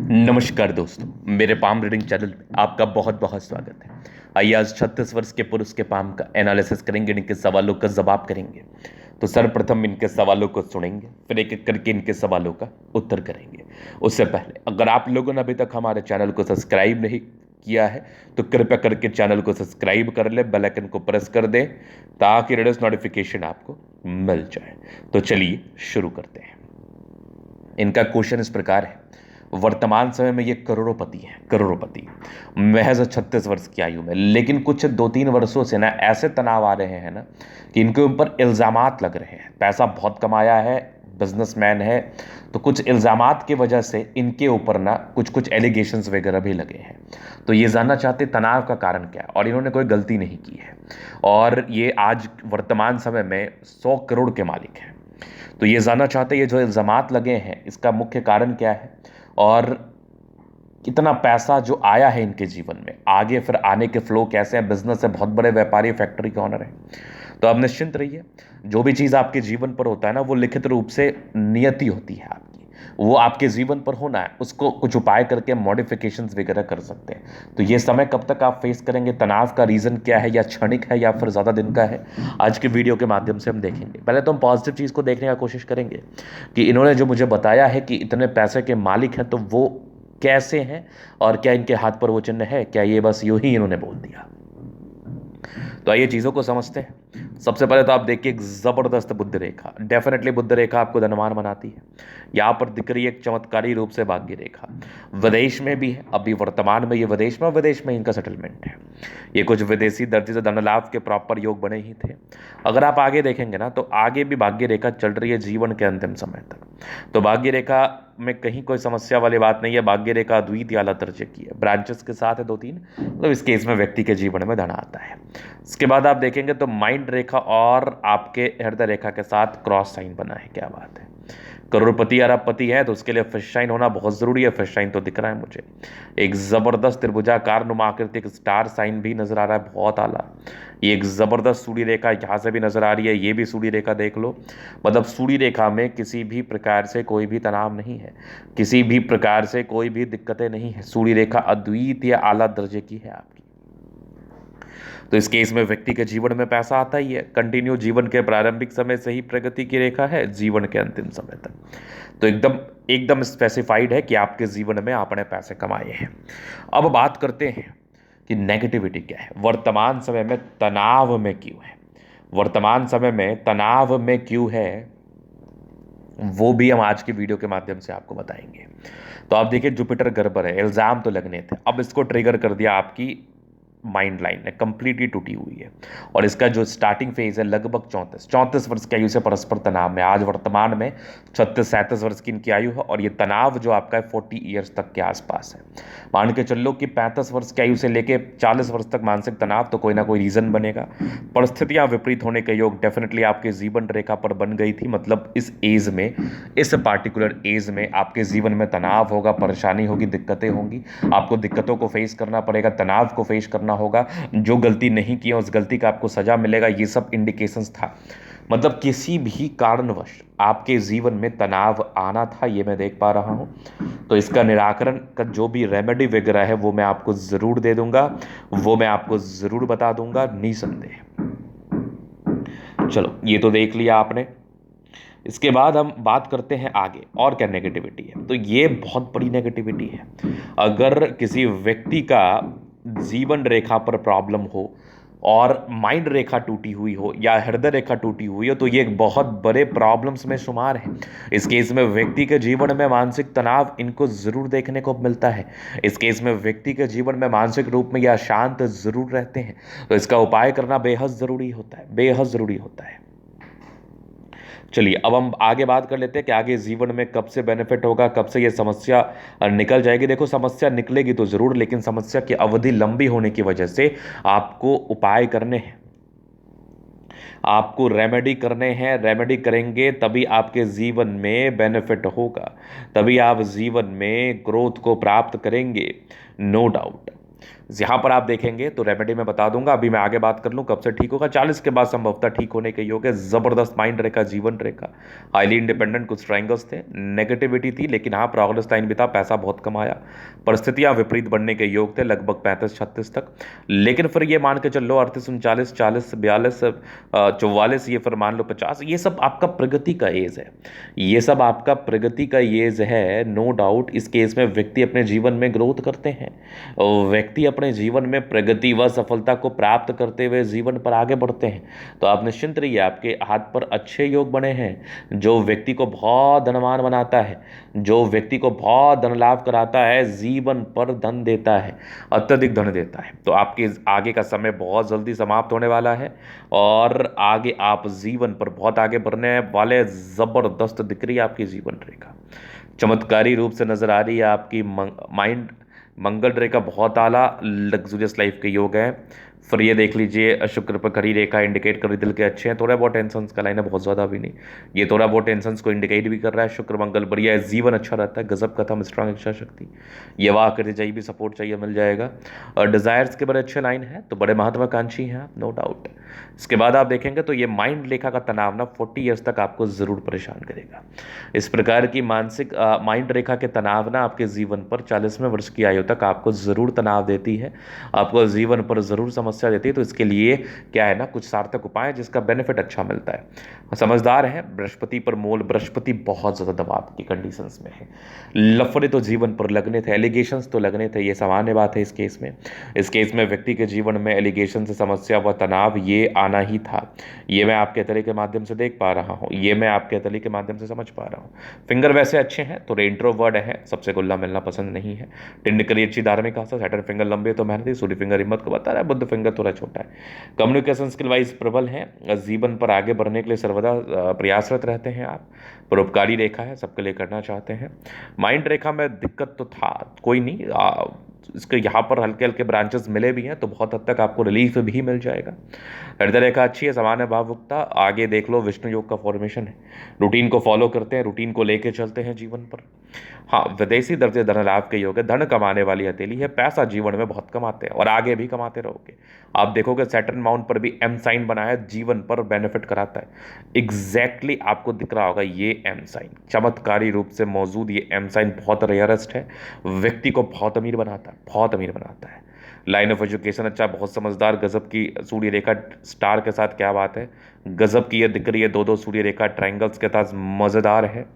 नमस्कार दोस्तों, मेरे पाम रीडिंग चैनल में आपका बहुत बहुत स्वागत है। आइए आज 36 वर्ष के पुरुष के पाम का एनालिसिस करेंगे, इनके सवालों का जवाब करेंगे। तो सर्वप्रथम इनके सवालों को सुनेंगे, फिर एक एक करके इनके सवालों का उत्तर करेंगे। उससे पहले अगर आप लोगों ने अभी तक हमारे चैनल को सब्सक्राइब नहीं किया है तो कृपया करके चैनल को सब्सक्राइब कर ले, बेल आइकन को प्रेस कर दें ताकि लेटेस्ट नोटिफिकेशन आपको मिल जाए। तो चलिए शुरू करते हैं। इनका क्वेश्चन इस प्रकार है। वर्तमान समय में ये करोड़ों करोड़पति महज 36 वर्ष की आयु में, लेकिन कुछ 2-3 वर्षों से ना ऐसे तनाव आ रहे हैं ना कि इनके ऊपर इल्जामात लग रहे हैं। पैसा बहुत कमाया है, बिजनेसमैन है, तो कुछ इल्जामात की वजह से इनके ऊपर ना कुछ कुछ एलिगेशंस वगैरह भी लगे हैं। तो ये जानना चाहते तनाव का कारण क्या है, और इन्होंने कोई गलती नहीं की है और ये आज वर्तमान समय में 100 करोड़ के मालिक हैं। तो ये जानना चाहते ये जो इल्जामात लगे हैं इसका मुख्य कारण क्या है और कितना पैसा जो आया है इनके जीवन में, आगे फिर आने के फ्लो कैसे हैं। बिजनेस है, बहुत बड़े व्यापारी, फैक्ट्री के ऑनर है। तो आप निश्चिंत रहिए, जो भी चीज़ आपके जीवन पर होता है ना वो लिखित रूप से नियति होती है आपकी, वो आपके जीवन पर होना है, उसको कुछ उपाय करके मॉडिफिकेशंस वगैरह कर सकते हैं। तो ये समय कब तक आप फेस करेंगे, तनाव का रीज़न क्या है, या क्षणिक है या फिर ज़्यादा दिन का है, आज के वीडियो के माध्यम से हम देखेंगे। पहले तो हम पॉजिटिव चीज़ को देखने का कोशिश करेंगे कि इन्होंने जो मुझे बताया है कि इतने पैसे के मालिक हैं, तो वो कैसे हैं और क्या इनके हाथ पर वो चिन्ह है, क्या ये बस यूं ही इन्होंने बोल दिया। तो आइए चीज़ों को समझते हैं। सबसे पहले तो आप देखिए एक ज़बरदस्त बुद्ध रेखा, डेफिनेटली बुद्ध रेखा आपको धनवान बनाती है। यहाँ पर दिख रही है एक चमत्कारी रूप से भाग्य रेखा, विदेश में भी है, अभी वर्तमान में ये विदेश में, विदेश में इनका सेटलमेंट है। ये कुछ विदेशी दर्जी से धन लाभ के प्रॉपर योग बने ही थे। अगर आप आगे देखेंगे ना तो आगे भी भाग्य रेखा चल रही है जीवन के अंतिम समय तक। तो भाग्य रेखा में कहीं कोई समस्या वाली बात नहीं है। भाग्य रेखा अद्वितीय आला दर्जे की है, ब्रांचेस के साथ है 2-3, मतलब इस केस में व्यक्ति के जीवन में धन आता है। इसके बाद आप देखेंगे तो माइंड रेखा और आपके हृदय रेखा के साथ क्रॉस साइन बना है। क्या बात है, करोड़पति अरबपति है तो उसके लिए फिश साइन होना बहुत जरूरी है। फिश साइन तो दिख रहा है मुझे, एक जबरदस्त त्रिभुजाकार नुमा आकृति, एक स्टार साइन भी नजर आ रहा है, बहुत आला। ये एक जबरदस्त सूर्य रेखा यहाँ से भी नजर आ रही है, ये भी सूर्य रेखा देख लो। मतलब सूर्य रेखा में किसी भी प्रकार से कोई भी तनाव नहीं है, किसी भी प्रकार से कोई भी दिक्कतें नहीं है। सूर्य रेखा अद्वितीय आला दर्जे की है आपकी। तो इस केस में व्यक्ति के जीवन में पैसा आता ही है, कंटिन्यू जीवन के प्रारंभिक समय से ही प्रगति की रेखा है जीवन के अंतिम समय तक। तो एकदम एकदम स्पेसिफाइड है कि आपके जीवन में आपने पैसे कमाए हैं। अब बात करते हैं कि नेगेटिविटी क्या है, वर्तमान समय में तनाव में क्यों है, वर्तमान समय में तनाव में क्यों है, वो भी हम आज के वीडियो के माध्यम से आपको बताएंगे। तो आप देखिए जुपिटर गड़बड़ है, इल्जाम तो लगने थे, अब इसको ट्रिगर कर दिया आपकी माइंड लाइन है, कंप्लीटली टूटी हुई है। और इसका जो स्टार्टिंग फेज है लगभग 34 वर्ष की आयु से परस्पर तनाव में, आज वर्तमान में 36-37 वर्ष की इनकी आयु है और ये तनाव जो आपका है 40 ईयर्स तक के आसपास है। मान के चल लो कि 35 वर्ष की आयु से लेके 40 वर्ष तक मानसिक तनाव, तो कोई ना कोई रीजन बनेगा। परिस्थितियां विपरीत होने के योग डेफिनेटली आपके जीवन रेखा पर बन गई थी, मतलब इस एज में, इस पार्टिकुलर एज में आपके जीवन में तनाव होगा, परेशानी होगी, दिक्कतें होंगी, आपको दिक्कतों को फेस करना पड़ेगा, तनाव को फेस करना होगा, जो गलती नहीं की है उस गलती का आपको सजा मिलेगा। ये सब इंडिकेशंस था, मतलब किसी भी कारणवश आपके जीवन में तनाव आना था, ये मैं देख पा रहा हूं। तो इसका निराकरण का जो भी रेमेडी वगैरह है वो मैं आपको जरूर दे दूंगा, वो मैं आपको जरूर बता दूंगा निसंदेह। चलो ये तो देख लिया आपने। इसके बाद हम बात करते हैं आगे और क्या नेगेटिविटी है। तो ये बहुत बड़ी नेगेटिविटी है। अगर किसी व्यक्ति का जीवन रेखा पर प्रॉब्लम हो और माइंड रेखा टूटी हुई हो या हृदय रेखा टूटी हुई हो तो ये एक बहुत बड़े प्रॉब्लम्स में शुमार है। इस केस में व्यक्ति के जीवन में मानसिक तनाव इनको जरूर देखने को मिलता है। इस केस में व्यक्ति के जीवन में मानसिक रूप में या शांत जरूर रहते हैं। तो इसका उपाय करना बेहद जरूरी होता है, बेहद जरूरी होता है। चलिए अब हम आगे बात कर लेते हैं कि आगे जीवन में कब से बेनिफिट होगा, कब से ये समस्या निकल जाएगी। देखो समस्या निकलेगी तो जरूर, लेकिन समस्या की अवधि लंबी होने की वजह से आपको उपाय करने हैं, आपको रेमेडी करने हैं। रेमेडी करेंगे तभी आपके जीवन में बेनिफिट होगा, तभी आप जीवन में ग्रोथ को प्राप्त करेंगे, नो डाउट। यहाँ पर आप देखेंगे तो रेमेडी मैं बता दूंगा, अभी मैं आगे बात कर लूँ कब से ठीक होगा। 40 के बाद संभवतः ठीक होने के योग है। जबरदस्त माइंड रेखा, जीवन रेखा, हाईली इंडिपेंडेंट, कुछ ट्राइंगल्स थे, नेगेटिविटी थी, लेकिन हाँ प्रोग्रेस लाइन भी था, पैसा बहुत कमाया, परिस्थितियां विपरीत बनने के योग थे लगभग 35-36 तक। लेकिन फिर ये मान के चल लो 38-39, 40-42, 44, ये फिर मान लो 50, ये सब आपका प्रगति का एज है। ये सब आपका प्रगति का एज है, नो डाउट। इस केस में व्यक्ति अपने जीवन में ग्रोथ करते हैं, और व्यक्ति अपने जीवन में प्रगति व सफलता को प्राप्त करते हुए जीवन पर आगे बढ़ते हैं। तो आप निश्चिंत रहिए, आपके हाथ पर अच्छे योग बने हैं जो व्यक्ति को बहुत धनवान बनाता है, जो व्यक्ति को बहुत धन लाभ कराता है, जीवन पर धन देता है, अत्यधिक धन देता है। तो आपके आगे का समय बहुत जल्दी समाप्त होने वाला है, और आगे आप जीवन पर बहुत आगे बढ़ने वाले। जबरदस्त दिख रही है आपकी जीवन रेखा, चमत्कारी रूप से नजर आ रही है आपकी माइंड। मंगल रेखा बहुत आला, लग्जूरियस लाइफ के योग है। फिर ये देख लीजिए शुक्र पर खड़ी रेखा इंडिकेट कर रही दिल के अच्छे हैं, थोड़ा बहुत टेंशन का लाइन है, बहुत ज़्यादा भी नहीं। ये थोड़ा बहुत टेंशन को इंडिकेट भी कर रहा है। शुक्र मंगल बढ़िया है, जीवन अच्छा रहता है, गजब का था, स्ट्रांग इच्छा शक्ति, ये वाह करते चाहिए भी सपोर्ट चाहिए मिल जाएगा। और डिज़ायर्स के बड़े अच्छे लाइन है, तो बड़े महत्वाकांक्षी हैं आप, नो डाउट। इसके बाद आप देखेंगे तो ये माइंड रेखा का तनाव ना 40 ईयर्स तक आपको ज़रूर परेशान करेगा। इस प्रकार की मानसिक माइंड रेखा के तनाव ना आपके जीवन पर 40वें वर्ष की आयु तक आपको ज़रूर तनाव देती है, आपको जीवन पर ज़रूर समस्या देती है। तो इसके लिए क्या है ना, कुछ सार्थक उपाय जिसका बेनिफिट अच्छा मिलता है। समझदार है, बृहस्पति पर मोल, बृहस्पति बहुत ज़्यादा दबाव की कंडीशंस में है। लफड़े तो जीवन पर लगने थे, एलिगेशंस तो लगने थे, ये सामान्य बात है इस केस में। इस केस में व्यक्ति के जीवन में एलिगेशन से समस्या व तनाव ये आना ही था। ये मैं आपके तले के माध्यम से देख पा रहा हूँ, ये मैं आपके तले के माध्यम से समझ पा रहा हूँ। फिंगर वैसे अच्छे हैं, थोड़े इंट्रोवर्ड है, सबसे गुल्ला मिलना पसंद नहीं है। टिंड करी अच्छी धार्मिक आस्था, सैटर्न फिंगर लंबे तो मेहनती, सूर्य फिंगर हिम्मत को बता रहा है, बुद्ध फिंगर थोड़ा छोटा है। कम्युनिकेशन स्किल वाइज प्रबल है, जीवन पर आगे बढ़ने के लिए सर्वदा प्रयासरत रहते हैं आप। परोपकारी रेखा है, सबके लिए करना चाहते हैं। माइंड रेखा में दिक्कत तो था, कोई नहीं, इसके यहाँ पर हल्के हल्के ब्रांचेस मिले भी हैं, तो बहुत हद तक आपको रिलीफ भी मिल जाएगा। हृदय रेखा अच्छी है, सामान्य भावुकता, आगे देख लो विष्णु योग का फॉर्मेशन है। रूटीन को फॉलो करते हैं, रूटीन को लेके चलते हैं जीवन पर। हाँ, विदेशी दर्जे धन लाभ के योग है, धन कमाने वाली हथेली है, पैसा जीवन में बहुत कमाते हैं और आगे भी कमाते रहोगे। आप देखोगे सैटर्न माउंट पर भी एम साइन बना है, जीवन पर बेनिफिट कराता है। एग्जैक्टली आपको दिख रहा होगा ये एम साइन, चमत्कारी रूप से मौजूद ये एम साइन बहुत रेयरेस्ट है, व्यक्ति को बहुत अमीर बनाता है, बहुत अमीर बनाता है। लाइन ऑफ एजुकेशन अच्छा, बहुत समझदार, गजब की सूर्य रेखा स्टार के साथ, क्या बात है, गजब की ये दिख रही है, दो सूर्य रेखा ट्रायंगल्स के साथ, मजेदार है।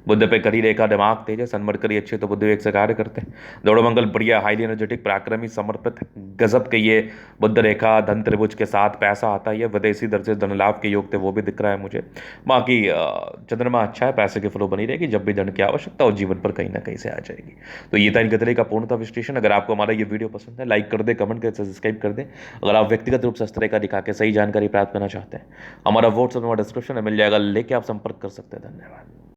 बुद्ध पे करी रेखा, दिमाग तेज है, सनमरकरी अच्छे तो बुद्ध एक से कार्य करते हैं। दौड़ो मंगल बढ़िया, हाईली एनर्जेटिक, पराक्रमी, समर्पित, गजब के ये बुद्ध रेखा, धन त्रिभुज के साथ पैसा आता है, विदेशी दर्जे धन लाभ के योग थे वो भी दिख रहा है मुझे। बाकी चंद्रमा अच्छा है, पैसे की फ्लो बनी रहेगी, जब भी धन की आवश्यकता हो जीवन पर कहीं ना कहीं से आ जाएगी। तो ये था इनके तरीके का पूर्णतः विश्लेषण। अगर आपको हमारा ये वीडियो पसंद है, लाइक कर दे, कमेंट कर, सब्सक्राइब कर दे। अगर आप व्यक्तिगत रूप से इस तरह का दिखा के सही जानकारी प्राप्त करना चाहते हैं, हमारा व्हाट्सएप नंबर डिस्क्रिप्शन में मिल जाएगा, लेके आप संपर्क कर सकते हैं। धन्यवाद।